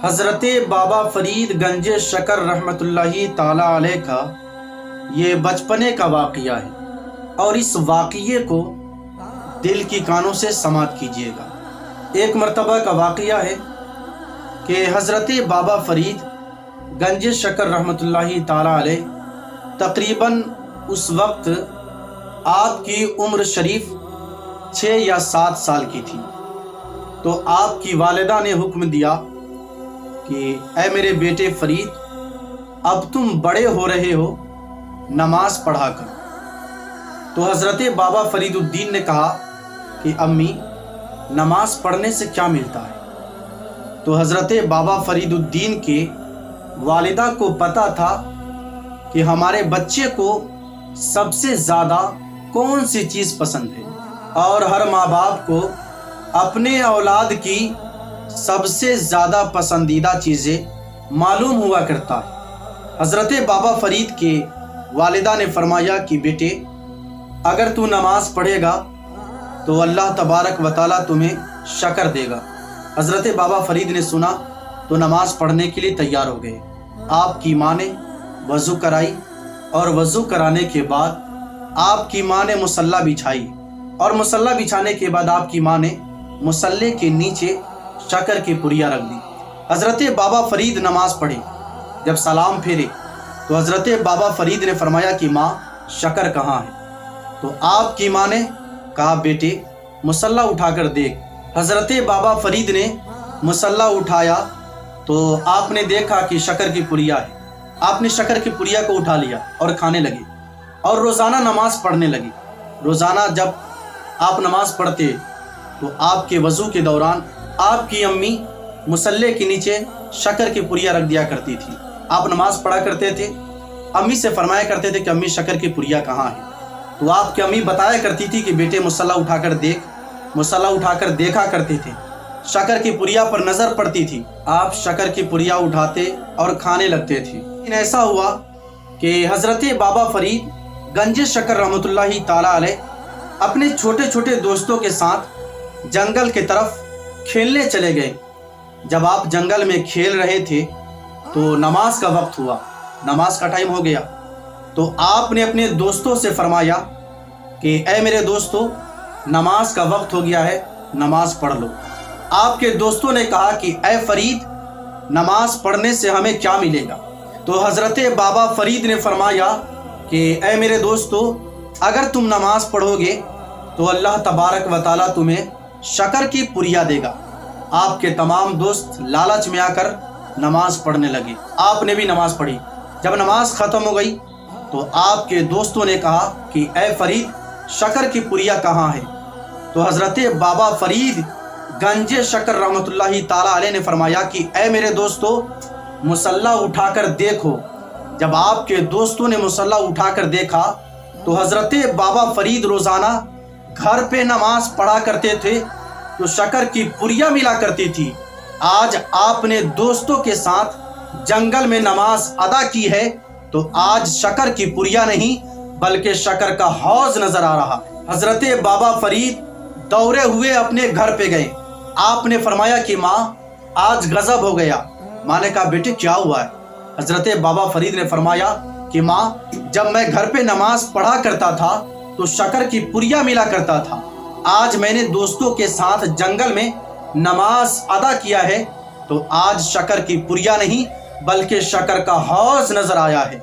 حضرت بابا فرید گنج شکر رحمۃ اللہ تعالی علیہ کا یہ بچپنے کا واقعہ ہے، اور اس واقعے کو دل کی کانوں سے سماعت کیجیے گا۔ ایک مرتبہ کا واقعہ ہے کہ حضرت بابا فرید گنج شکر رحمۃ اللہ تعالی علیہ تقریباً اس وقت آپ کی عمر شریف 6 یا 7 سال کی تھی، تو آپ کی والدہ نے حکم دیا کہ اے میرے بیٹے فرید، اب تم بڑے ہو رہے ہو، نماز پڑھا کر۔ تو حضرت بابا فرید الدین نے کہا کہ امی، نماز پڑھنے سے کیا ملتا ہے؟ تو حضرت بابا فرید الدین کے والدہ کو پتہ تھا کہ ہمارے بچے کو سب سے زیادہ کون سی چیز پسند ہے، اور ہر ماں باپ کو اپنے اولاد کی سب سے زیادہ پسندیدہ چیزیں معلوم ہوا کرتا ہے۔ حضرت بابا فرید کے والدہ نے فرمایا کہ بیٹے، اگر تو نماز پڑھے گا تو اللہ تبارک و تعالیٰ تمہیں شکر دے گا۔ حضرت بابا فرید نے سنا تو نماز پڑھنے کے لیے تیار ہو گئے۔ آپ کی ماں نے وضو کرائی، اور وضو کرانے کے بعد آپ کی ماں نے مصلی بچھائی، اور مصلی بچھانے کے بعد آپ کی ماں نے مصلی کے نیچے شکر کی پڑیا رکھ دی۔ حضرت بابا فرید نماز پڑھے، جب سلام پھیرے تو حضرت بابا فرید نے فرمایا کہ ماں، شکر کہاں ہے؟ تو آپ کی ماں نے کہا بیٹے، مصلی اٹھا کر دیکھ۔ حضرت بابا فرید نے مصلی اٹھایا تو آپ نے دیکھا کہ شکر کی پڑیا ہے۔ آپ نے شکر کی پڑیا کو اٹھا لیا اور کھانے لگے، اور روزانہ نماز پڑھنے لگے۔ روزانہ جب آپ نماز پڑھتے تو آپ کے وضو کے دوران آپ کی امی مصلی کے نیچے شکر کی پڑیا رکھ دیا کرتی تھی۔ آپ نماز پڑھا کرتے تھے، امی سے فرمایا کرتے تھے کہ امی، شکر کی پڑیا کہاں ہے؟ تو آپ کی امی بتایا کرتی تھی کہ بیٹے، مصلی اٹھا کر دیکھ۔ مصلی اٹھا کر دیکھا کرتے تھے، شکر کی پڑیا پر نظر پڑتی تھی، آپ شکر کی پڑیا اٹھاتے اور کھانے لگتے تھے۔ لیکن ایسا ہوا کہ حضرت بابا فرید گنج شکر رحمۃ اللہ تعالی علیہ اپنے چھوٹے چھوٹے دوستوں کے ساتھ جنگل کی طرف کھیلنے چلے گئے۔ جب آپ جنگل میں کھیل رہے تھے تو نماز کا وقت ہوا، نماز کا ٹائم ہو گیا۔ تو آپ نے اپنے دوستوں سے فرمایا کہ اے میرے دوستو، نماز کا وقت ہو گیا ہے، نماز پڑھ لو۔ آپ کے دوستوں نے کہا کہ اے فرید، نماز پڑھنے سے ہمیں کیا ملے گا؟ تو حضرت بابا فرید نے فرمایا کہ اے میرے دوستو، اگر تم نماز پڑھو گے تو اللہ تبارک و تعالیٰ تمہیں شکر کی پڑیا دے گا۔ آپ کے تمام دوست لالچ میں آ کر نماز پڑھنے لگے۔ آپ نے بھی نماز پڑھی۔ جب نماز ختم ہو گئی تو آپ کے دوستوں نے کہا کہ اے فرید، شکر کی پڑیا کہاں ہے؟ تو حضرت بابا فرید گنج شکر رحمۃ اللہ تعالی علیہ نے فرمایا کہ اے میرے دوستو، مصلی اٹھا کر دیکھو۔ جب آپ کے دوستوں نے مصلی اٹھا کر دیکھا تو حضرت بابا فرید روزانہ گھر پہ نماز پڑھا کرتے تھے تو شکر کی پڑیا ملا کرتی تھی۔ آج آپ نے دوستوں کے ساتھ جنگل میں نماز ادا کی ہے تو آج شکر کی پڑیا نہیں بلکہ شکر کا حوض نظر آ رہا۔ حضرت بابا فرید دوڑے ہوئے اپنے گھر پہ گئے۔ آپ نے فرمایا کہ ماں، آج غضب ہو گیا۔ ماں نے کہا بیٹے، کیا ہوا ہے؟ حضرت بابا فرید نے فرمایا کہ ماں، جب میں گھر پہ نماز پڑھا کرتا تھا تو شکر کی پڑیا ملا کرتا تھا۔ آج میں نے دوستوں کے ساتھ جنگل میں نماز ادا کیا ہے تو آج شکر کی پڑیا نہیں بلکہ شکر کا حوض نظر آیا ہے۔